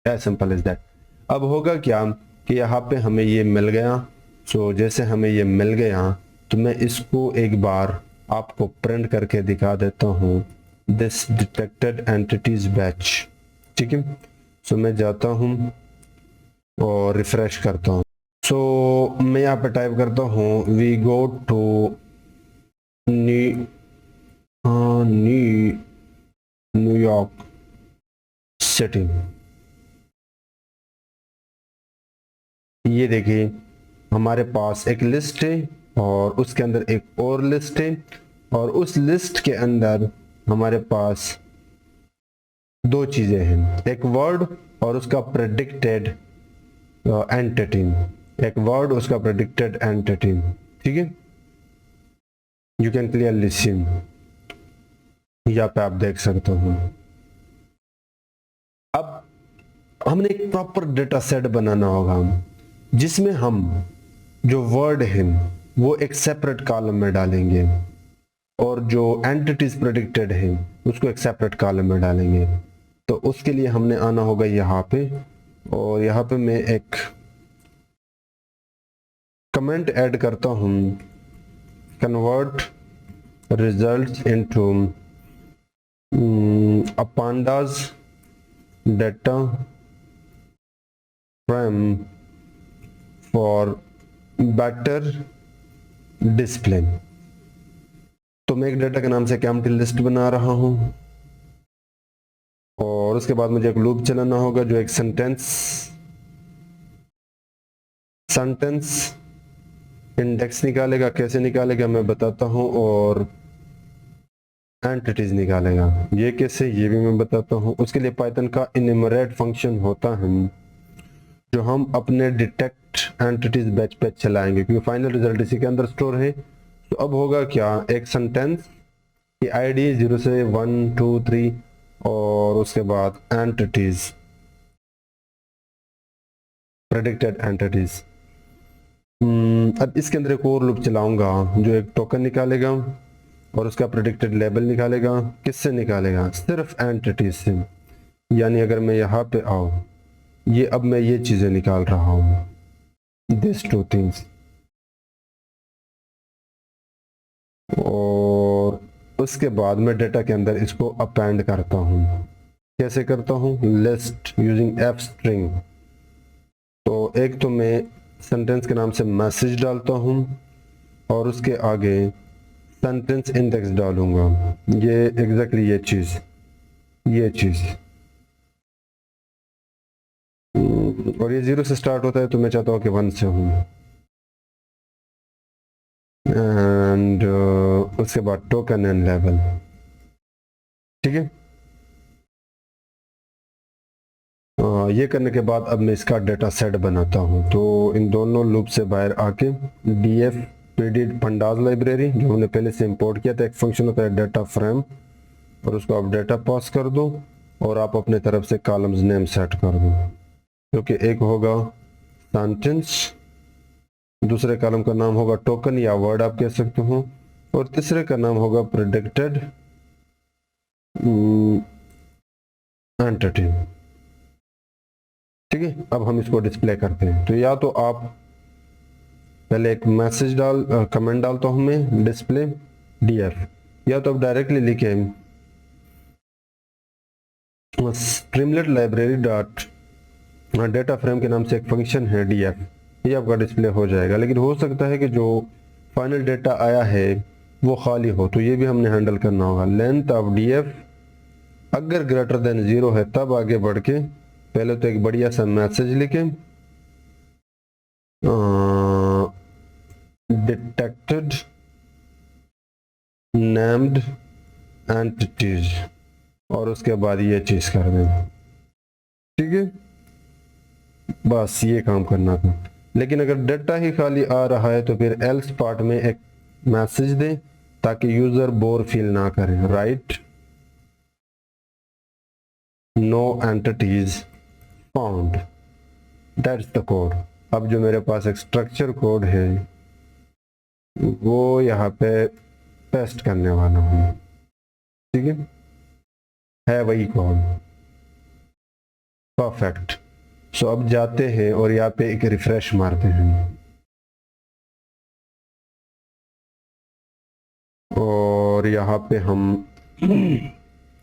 As simple as that. अब होगा क्या कि यहाँ पे हमें ये मिल गया। सो जैसे हमें ये मिल गया तो मैं इसको एक बार आपको प्रिंट करके दिखा देता हूँ, दिस डिटेक्टेड एंटिटीज बैच। ठीक है, सो मैं जाता हूँ और रिफ्रेश करता हूँ। सो मैं यहाँ पे टाइप करता हूँ we go to New York city. ये देखिए हमारे पास एक लिस्ट है और उसके अंदर एक और लिस्ट है और उस लिस्ट के अंदर हमारे पास दो चीजें हैं, एक वर्ड और उसका प्रेडिक्टेड एंटिटी। एक वर्ड उसका प्रेडिक्टेड एंटिटी। ठीक है, यू कैन क्लियरली सी, यहाँ पे आप देख सकते हो। अब हमने एक प्रॉपर डेटा सेट बनाना होगा जिसमें हम जो वर्ड है वो एक सेपरेट कॉलम में डालेंगे और जो एंटिटीज प्रेडिक्टेड है उसको एक सेपरेट कॉलम में डालेंगे। तो उसके लिए हमने आना होगा यहाँ पे और यहाँ पे मैं एक कमेंट ऐड करता हूँ, convert results into pandas data frame for better display। तो मैं एक डेटा के नाम से एक एम्प्टी लिस्ट बना रहा हूं और उसके बाद मुझे एक लूप चलाना होगा जो एक सेंटेंस इंडेक्स निकालेगा। कैसे निकालेगा मैं बताता हूं और एंटिटीज निकालेगा। ये कैसे, ये भी मैं बताता हूं। उसके लिए पाइथन का इनमरेट फंक्शन होता है जो हम अपने डिटेक्ट एंटिटीज बैच पे चलाएंगे क्योंकि फाइनल रिजल्ट इसी के अंदर स्टोर है। तो अब होगा क्या, एक सेंटेंस की आईडी 0 से 1 2 3 और उसके बाद एंटिटीज प्रेडिक्टेड एंटिटीज। अब इसके अंदर एक और लूप चलाऊंगा जो एक टोकन निकालेगा और उसका प्रेडिक्टेड लेबल निकालेगा। किससे निकालेगा, सिर्फ एंटिटीज से। यानी अगर मैं यहाँ पे आऊँ, ये अब मैं ये चीजें निकाल रहा हूँ, दिस टू थिंग्स। और उसके बाद मैं डेटा के अंदर इसको अपेंड करता हूँ। कैसे करता हूँ, लिस्ट यूजिंग एफ स्ट्रिंग। तो एक तो मैं सेंटेंस के नाम से मैसेज डालता हूँ और उसके आगे सेंटेंस इंडेक्स डालूंगा। ये एग्जैक्टली ये चीज और ये 0 से स्टार्ट होता है तो मैं चाहता हूँ कि 1 से हूँ। एंड उसके बाद टोकन एंड लेवल। ठीक है, ये करने के बाद अब मैं इसका डेटा सेट बनाता हूँ। तो इन दोनों लूप से बाहर आके df pd pandas लाइब्रेरी जो हमने पहले से इंपोर्ट किया था, एक फंक्शन होता है डेटा फ्रेम, और उसको आप डेटा पास कर दो और आप अपने तरफ से कॉलम्स नेम सेट कर दो, क्योंकि एक होगा सेंटेंस, दूसरे कॉलम का नाम होगा टोकन या वर्ड आप कह सकते हो, और तीसरे का नाम होगा प्रेडिक्टेड एंटिटी। ठीक है, अब हम इसको डिस्प्ले करते हैं। तो या तो आप पहले एक मैसेज कमेंट डालता हूं मैं डिस्प्ले df, या तो आप डायरेक्टली लिखे Streamlit library dot data frame के नाम से एक फंक्शन है df, ये आपका डिस्प्ले हो जाएगा। लेकिन हो सकता है कि जो फाइनल डेटा आया है वो खाली हो, तो ये भी हमने हैंडल करना होगा। लेंथ ऑफ df अगर ग्रेटर देन 0 है तब आगे बढ़ के पहले तो एक बढ़िया सा मैसेज लिखे डिटेक्टेड नेम्ड एंटिटीज, और उसके बाद ये चीज कर दें। ठीक है, बस ये काम करना था। लेकिन अगर डेटा ही खाली आ रहा है तो फिर एल्स पार्ट में एक मैसेज दें ताकि यूजर बोर फील ना करें। Right no entities found, that's the code. अब जो मेरे पास एक स्ट्रक्चर कोड है वो यहाँ पे पेस्ट करने वाला हूँ, ठीक है वही कोड। परफेक्ट। सो अब जाते हैं और यहाँ पे एक रिफ्रेश मारते हैं और यहाँ पे हम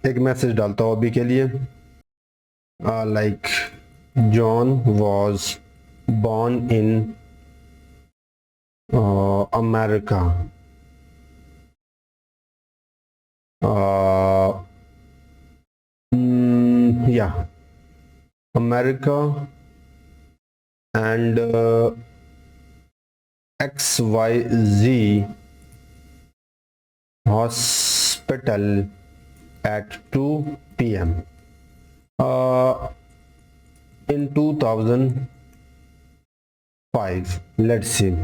एक मैसेज डालता हूँ अभी के लिए, like John was born in America. Yeah, America, and XYZ hospital at 2 p.m. In 2005. Let's see.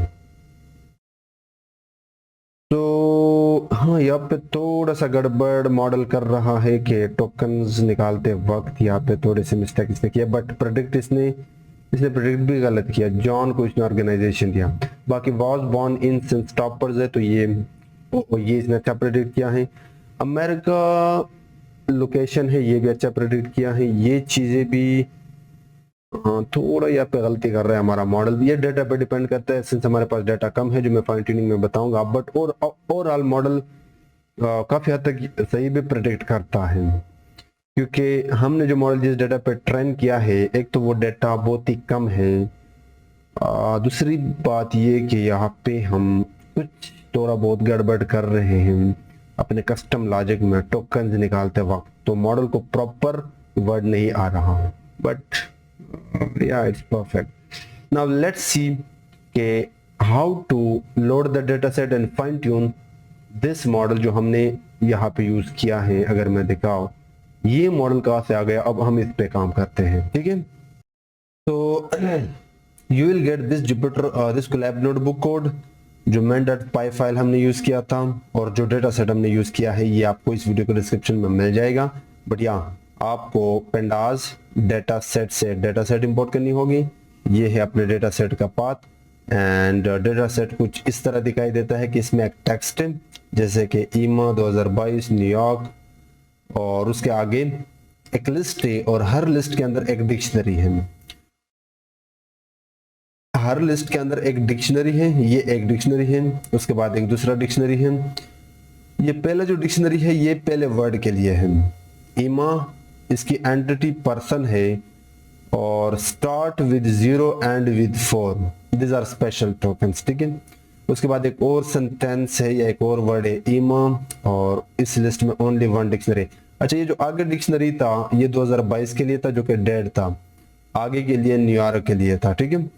तो हाँ, यहाँ पे थोड़ा सा गड़बड़ मॉडल कर रहा है कि टोकन्स निकालते वक्त यहाँ पे थोड़े से मिस्टेक इसने किया, बट प्रेडिक्ट इसने प्रेडिक्ट भी गलत किया। जॉन को इसने ऑर्गेनाइजेशन दिया, बाकी was born in since toppers है तो ये इसने अच्छा प्रेडिक्ट किया है। अमेरिका लोकेशन है ये भी अच्छा प्रेडिक्ट किया है। ये चीजें भी हाँ थोड़ा यहाँ पे गलती कर रहा है हमारा मॉडल। ये डेटा पे डिपेंड करता है, सिंस हमारे पास डेटा कम है जो मैं फाइन ट्यूनिंग में बताऊंगा, बट ओवरऑल मॉडल काफी हद तक सही भी प्रेडिक्ट करता है, क्योंकि हमने जो मॉडल जिस डेटा पे ट्रेन किया है, एक तो वो डेटा बहुत ही कम है, दूसरी बात ये कि यहाँ पे हम कुछ थोड़ा बहुत गड़बड़ कर रहे हैं अपने कस्टम लॉजिक में टोकन्स निकालते वक्त, तो मॉडल को प्रॉपर वर्ड नहीं आ रहा, but yeah, it's perfect. Now let's see how to load the data set and fine tune this model जो हमने यहाँ पे यूज किया है। अगर मैं दिखाऊं ये मॉडल कहाँ से आ गया, अब हम इस पे काम करते हैं, ठीक है। तो you will get this Jupyter this Colab notebook code जो main.py फाइल हमने यूज किया था, और जो डेटा सेट हमने यूज किया है ये आपको इस वीडियो के डिस्क्रिप्शन में मिल जाएगा। बट यहाँ आपको पेंडास डेटा सेट से डेटा सेट इंपोर्ट करनी होगी। ये है अपने डेटा सेट का पाथ, एंड डेटा सेट कुछ इस तरह दिखाई देता है कि इसमें एक टेक्स्ट है जैसे कि ईमा 2022 न्यूयॉर्क, और उसके आगे एक लिस्ट है और हर लिस्ट के अंदर एक डिक्शनरी है। हर लिस्ट के अंदर एक डिक्शनरी है, ये एक डिक्शनरी है, उसके बाद एक दूसरा डिक्शनरी है। ये पहला जो डिक्शनरी है ये पहले वर्ड के लिए है। ईमा इसकी एंटिटी पर्सन है और start with 0 end with 4, this are special tokens, ठीक है। उसके बाद एक और सेंटेंस है या एक और वर्ड है ईमा, और इस लिस्ट में ओनली वन डिक्शनरी। अच्छा, ये जो आगे डिक्शनरी था ये 2022 के लिए था जो कि डेड था, आगे के लिए न्यूयॉर्क के लिए था, ठीक है।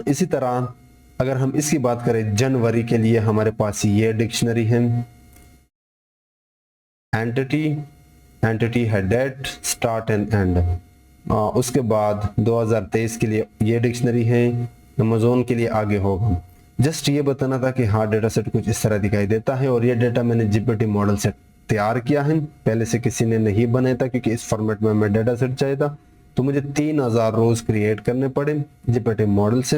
इसी तरह अगर हम इसकी बात करें जनवरी के लिए हमारे पास ये डिक्शनरी है, एंटिटी है डेट स्टार्ट एंड एंड। उसके बाद 2023 के लिए ये डिक्शनरी है, अमेज़न के लिए आगे होगा। जस्ट ये बताना था कि हाँ डेटा सेट कुछ इस तरह दिखाई देता है, और ये डेटा मैंने जीपीटी मॉडल से तैयार किया है, पहले से किसी ने नहीं बनाया था, क्योंकि इस फॉर्मेट में मैं डेटा सेट चाहिए था तो मुझे 3000 रोज क्रिएट करने पड़े जीपीटी मॉडल से।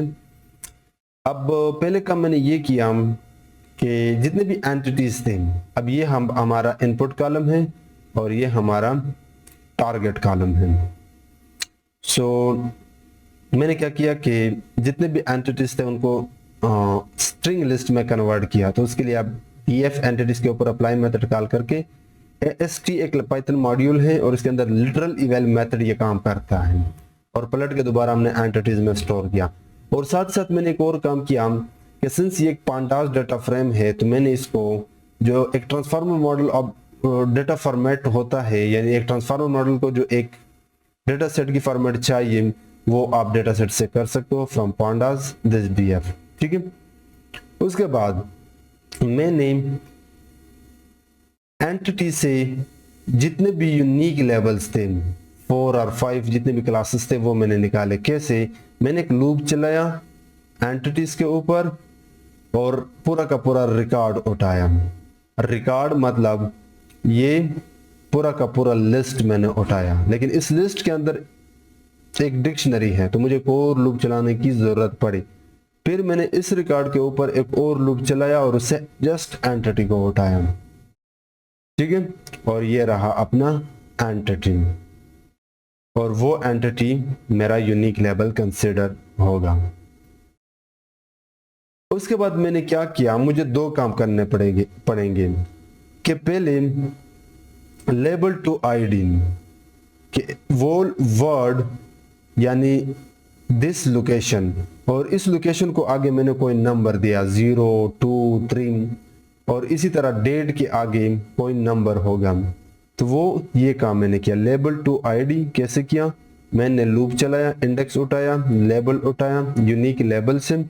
अब पहले काम मैंने ये किया कि जितने भी एंटिटीज थे, अब ये हमारा इनपुट कॉलम है और ये हमारा टारगेट कॉलम है। सो मैंने क्या किया कि जितने भी एंटिटीज थे उनको स्ट्रिंग लिस्ट में कन्वर्ट किया। तो उसके लिए आप df एंटिटीज के ऊपर अप्लाई मेथड कॉल करके ast एक पाइथन मॉड्यूल है और इसके अंदर लिटरल इवैल मेथड ये काम करता है, और पलट के दोबारा हमने एंटिटीज में स्टोर किया। और साथ साथ मैंने एक और काम किया कि सिंस ये एक पांडास डेटा फ्रेम है तो मैंने इसको जो एक transformer model of data format होता है, यानी एक ट्रांसफॉर्मर मॉडल को जो एक डेटा सेट की फॉर्मेट चाहिए वो आप डेटा सेट से कर सकते हो फ्रॉम पांडास दिस df, ठीक है। उसके बाद मैंने एंटिटी से जितने भी यूनिक लेवल्स थे 4 और 5 जितने भी क्लासेस थे वो मैंने निकाले। कैसे? मैंने एक लूप चलाया एंटिटीज के ऊपर और पूरा का पूरा रिकॉर्ड उठाया। रिकॉर्ड मतलब ये पूरा का पूरा लिस्ट मैंने उठाया, लेकिन इस लिस्ट के अंदर एक डिक्शनरी है, तो मुझे एक और लूप चलाने की जरूरत पड़ी। फिर मैंने इस रिकॉर्ड के ऊपर एक और लूप चलाया और उससे जस्ट एंटिटी को उठाया, ठीक है, और ये रहा अपना एंटिटी, और वो एंटिटी मेरा यूनिक लेबल कंसिडर होगा। उसके बाद मैंने क्या किया, मुझे दो काम करने पड़ेंगे कि पहले लेबल टू आईडी कि वो वर्ड यानी दिस लोकेशन, और इस लोकेशन को आगे मैंने कोई नंबर दिया 0 2 3 और इसी तरह डेट के आगे कोई नंबर होगा, तो वो ये काम मैंने किया। लेबल टू आईडी कैसे किया, मैंने लूप चलाया, इंडेक्स उठाया, लेबल उठाया यूनिक लेबल से,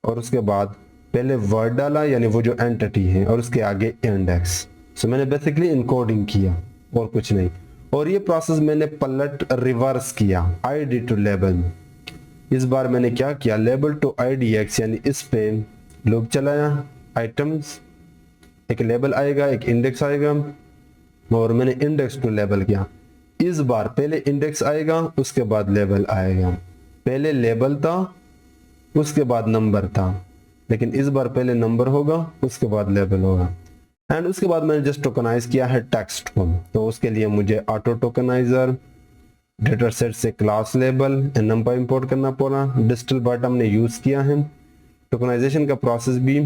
और उसके बाद पहले वर्ड डाला यानी वो जो एंटिटी है और उसके आगे इंडेक्स। सो मैंने बेसिकली इनकोडिंग किया और कुछ नहीं, और ये प्रोसेस मैंने पलट रिवर्स किया आईडी टू लेबल। इस बार मैंने क्या किया, लेबल टू आईडीएक्स यानी इस पे लूप चलाया, आइटम्स एक लेबल आएगा एक इंडेक्स आएगा, और मैंने इंडेक्स टू लेबल किया। इस बार पहले इंडेक्स आएगा उसके बाद लेबल आएगा, पहले लेबल था उसके बाद नंबर था, लेकिन इस बार पहले नंबर होगा उसके बाद लेबल होगा। एंड उसके बाद मैंने जस्ट टोकनाइज किया है टेक्स्ट को, तो उसके लिए मुझे ऑटो टोकनाइजर डेटा सेट से क्लास लेबल एनम्पा इंपोर्ट करना पड़ा, डिजिटल बट हमने यूज किया है। टोकनाइजेशन का प्रोसेस भी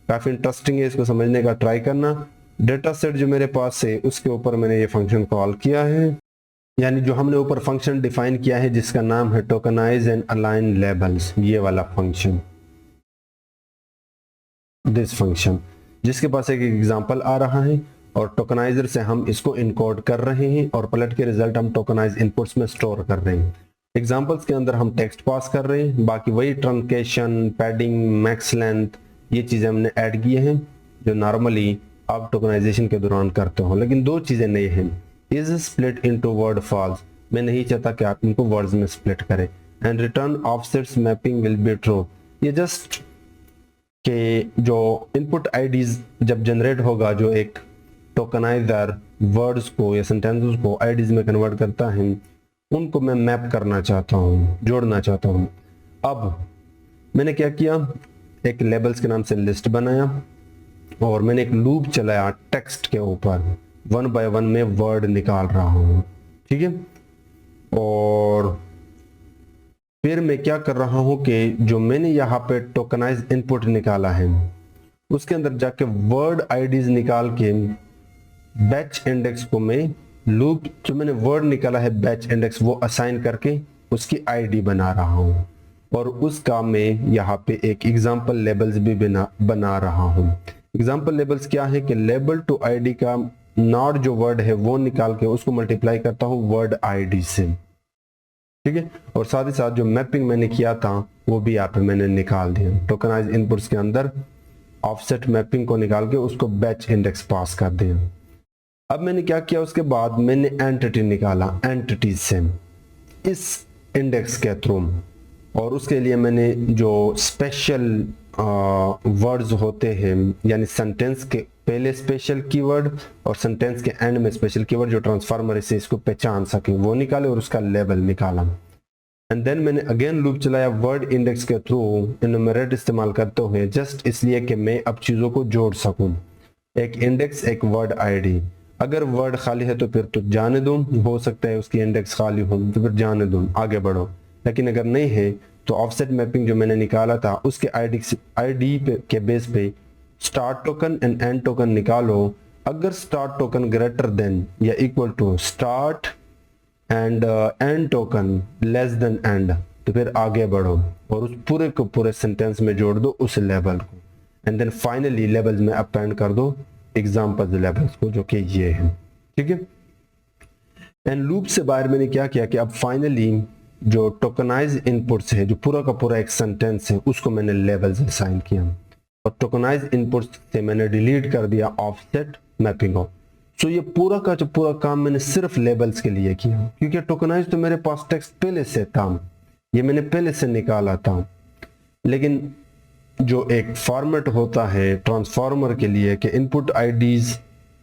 काफी इंटरेस्टिंग है, इसको समझने का ट्राई करना। डेटा सेट जो मेरे पास है उसके ऊपर मैंने ये फंक्शन कॉल किया है, यानी जो हमने ऊपर फंक्शन डिफाइन किया है जिसका नाम है टोकनाइज एंड अलाइन लेबल्स, ये वाला फंक्शन, दिस फंक्शन जिसके पास एक एग्जांपल आ रहा है, और टोकनाइजर से हम इसको इनकोड कर रहे हैं और पलट के रिजल्ट हम टोकनाइज इनपुट्स में स्टोर कर रहे हैं। एग्जांपल्स के अंदर हम टेक्स्ट पास कर रहे हैं, बाकी वही ट्रंकेशन, पैडिंग, मैक्स लेंथ, ये चीजें हमने ऐड किए हैं जो नॉर्मली आप टोकनाइजेशन के दौरान करते हो। लेकिन दो चीजें नई हैं, is split into word false, मैं नहीं चाहता कि आप इनको वर्ड्स में स्प्लिट करें, and return offsets mapping will be true, ये जस्ट कि जो इनपुट आईडीज जब जनरेट होगा, जो एक टोकनाइजर वर्ड्स को या सेंटेंसेस को आईडीज में कन्वर्ट करता है, उनको मैं मैप करना चाहता हूँ, जोड़ना चाहता हूँ। अब मैंने क्या किया, एक लेबल्स के नाम से लिस्ट बनाया और मैंने एक लूप चलाया टेक्स्ट के ऊपर, 1 बाय 1 में वर्ड निकाल रहा हूँ, ठीक है। और फिर मैं क्या कर रहा हूं कि जो मैंने यहाँ पे टोकनाइज इनपुट निकाला है उसके अंदर जाके वर्ड आईडीज निकाल के बैच इंडेक्स को मैं लूप, जो मैंने वर्ड निकाला है बैच इंडेक्स, वो असाइन करके उसकी आईडी बना रहा हूं, और उसका मैं यहाँ पे एक एग्जांपल लेबल्स भी बना रहा हूं। एग्जांपल लेबल्स क्या है कि लेबल टू आईडी का नॉट जो वर्ड है वो निकाल के उसको मल्टीप्लाई करता हूं वर्ड आईडी से, ठीक है, और साथ ही साथ जो मैपिंग मैंने किया था वो भी यहाँ पे मैंने निकाल दिया। टोकनाइज इनपुट्स के अंदर ऑफसेट मैपिंग को निकाल के उसको बैच इंडेक्स पास कर दिया। अब मैंने क्या किया, उसके बाद मैंने एंटिटी निकाला एंटिटीज से इस इंडेक्स के थ्रू, और उसके लिए मैंने जो स्पेशल वर्ड्स होते हैं, यानी सेंटेंस के पहले स्पेशल कीवर्ड और सेंटेंस के एंड में स्पेशल कीवर्ड जो ट्रांसफार्मर से इसको पहचान सके, वो निकाले और उसका लेबल निकाला। एंड देन मैंने अगेन लूप चलाया वर्ड इंडेक्स के थ्रू इन्यूमरेट इस्तेमाल करते हुए, जस्ट इसलिए कि मैं अब चीज़ों को जोड़ सकूं, एक इंडेक्स एक वर्ड आईडी। अगर वर्ड खाली है तो फिर तो जाने दूं, हो सकता है उसकी इंडेक्स खाली हो तो फिर जाने दूं, आगे बढ़ो। लेकिन अगर नहीं है तो ऑफसेट मैपिंग जो मैंने निकाला था उसके आईडी के बेस पे start token end end token निकालो। अगर स्टार्ट टोकन ग्रेटर देन या equal to start end end token less than end, तो फिर आगे बढ़ो और उस पूरे को पूरे सेंटेंस में जोड़ दो उस लेवल को, एंड देन फाइनली लेवल्स में अपेंड कर दो एग्जांपल लेवल्स को, जो कि ये है, ठीक है। एंड लूप से बाहर मैंने क्या किया कि अब फाइनली जो टोकनाइज इनपुट्स है, जो पूरा का पूरा एक सेंटेंस है, उसको मैंने लेवल्स असाइन किया, और टोकनाइज इनपुट्स से मैंने डिलीट कर दिया ऑफसेट मैपिंग को। सो ये पूरा का जो पूरा काम मैंने सिर्फ लेबल्स के लिए किया, क्योंकि टोकनाइज तो मेरे पास टेक्स्ट पहले से था, ये मैंने पहले से निकाला था। लेकिन जो एक फॉर्मेट होता है ट्रांसफार्मर के लिए कि इनपुट आईडीज,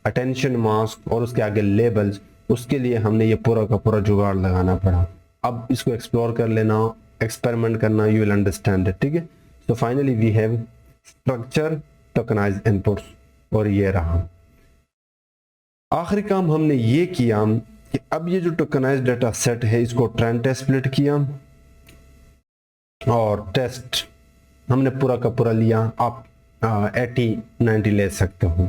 अटेंशन मास्क और उसके आगे लेबल्स, उसके लिए हमने ये पूरा का पूरा जुगाड़ लगाना पड़ा। अब इसको एक्सप्लोर कर लेना, एक्सपेरिमेंट करना, यू विल अंडरस्टैंड इट, ठीक है। So finally we have structure tokenized inputs, और ये रहा आखिरी काम हमने ये किया कि अब ये जो टोकनाइज्ड डाटा सेट है इसको ट्रेंड टेस्ट स्प्लिट किया, और टेस्ट हमने पूरा का पूरा लिया, आप 80-90 ले सकते हो।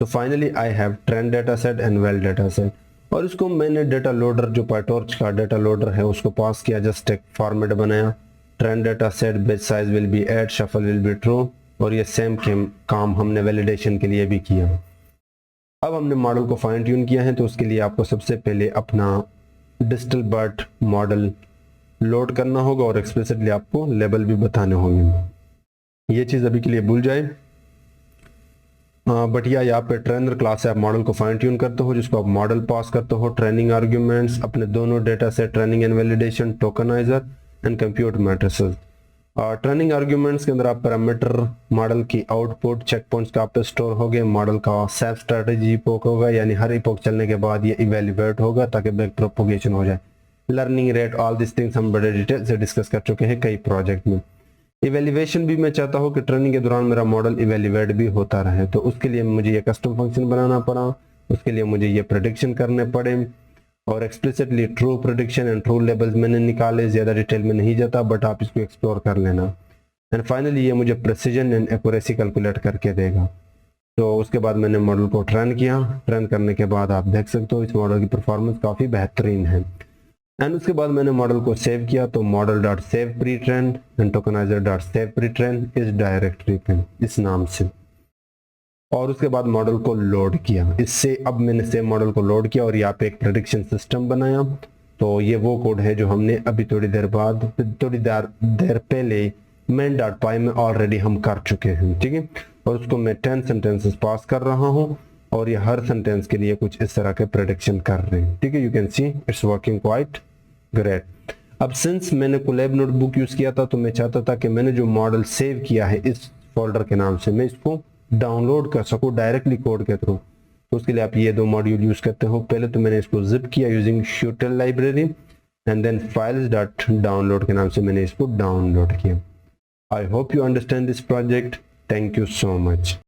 तो finally I have trained data set and val data set, और इसको मैंने डाटा लोडर जो पाइटॉर्च का डाटा लोडर है उसको पास किया, जस्ट एक फॉर्मेट बनाया, trained data set batch size will be eight, shuffle will be true, और ये सेम काम हमने वैलिडेशन के लिए भी किया। अब हमने मॉडल को फाइन ट्यून किया है, तो उसके लिए आपको सबसे पहले अपना डिस्टिलबर्ट मॉडल लोड करना होगा, और एक्सप्लिसिटली आपको लेबल भी बताने होंगे। ये चीज़ अभी के लिए भूल जाए, बट यहाँ पे ट्रेनर क्लास है, आप मॉडल को फाइन ट्यून करते हो, जिसको आप मॉडल पास करते हो, ट्रेनिंग आर्ग्यूमेंट्स, अपने दोनों data set training and validation, tokenizer and compute metrics. Training arguments के अंदर आप पैरामीटर मॉडल की आउटपुट चेक पॉइंट्स का आप स्टोर हो गए, मॉडल का सेल्फ स्ट्रेटजी इपोक होगा, यानी हर इपोक चलने के बाद ये इवेल्युएट होगा ताकि बैक प्रोपोगेशन हो जाए, learning rate, all this things हम बड़े डिटेल से डिस्कस कर चुके हैं कई प्रोजेक्ट में। इवेल्युएशन भी मैं चाहता हूँ कि ट्रेनिंग के दौरान मेरा मॉडल इवेल्युएट भी होता रहे, तो उसके लिए मुझे ये कस्टम फंक्शन बनाना पड़ा, उसके लिए मुझे ये प्रेडिक्शन करने पड़े, और explicitly true prediction and true labels मैंने निकाले, ज़्यादा डिटेल में नहीं जाता, बट आप इसको एक्सप्लोर कर लेना। एंड फाइनली ये मुझे प्रेसिजन एंड एक्यूरेसी कैलकुलेट करके देगा। तो उसके बाद मैंने मॉडल को ट्रेन किया, ट्रेन करने के बाद आप देख सकते हो इस मॉडल की परफॉर्मेंस काफ़ी बेहतरीन है। एंड उसके बाद मैंने मॉडल को सेव किया, तो model dot save pre train and tokenizer dot save pre train इस डायरेक्टरी पे, इस नाम से, और उसके बाद मॉडल को लोड किया। इससे अब मैंने सेम मॉडल को लोड किया और यहाँ पे एक प्रेडिक्शन सिस्टम बनाया। तो ये वो कोड है जो हमने अभी थोड़ी देर पहले main.py में ऑलरेडी हम कर चुके हैं, ठीक है। और उसको मैं 10 सेंटेंसेस पास कर रहा हूँ, और ये हर सेंटेंस के लिए कुछ इस तरह के प्रेडिक्शन कर रहे हैं, ठीक है। You can see it's working quite great. अब सिंस मैंने कोलैब नोटबुक यूज़ किया था, तो मैं चाहता था कि मैंने जो मॉडल सेव किया है इस फोल्डर के नाम से, मैं इसको डाउनलोड कर सकूँ डायरेक्टली कोड के थ्रू। तो उसके लिए आप ये दो मॉड्यूल यूज़ करते हो। पहले तो मैंने इसको जिप किया using shutil library, and then files dot download के नाम से मैंने इसको डाउनलोड किया। I hope you understand this project. Thank you so much.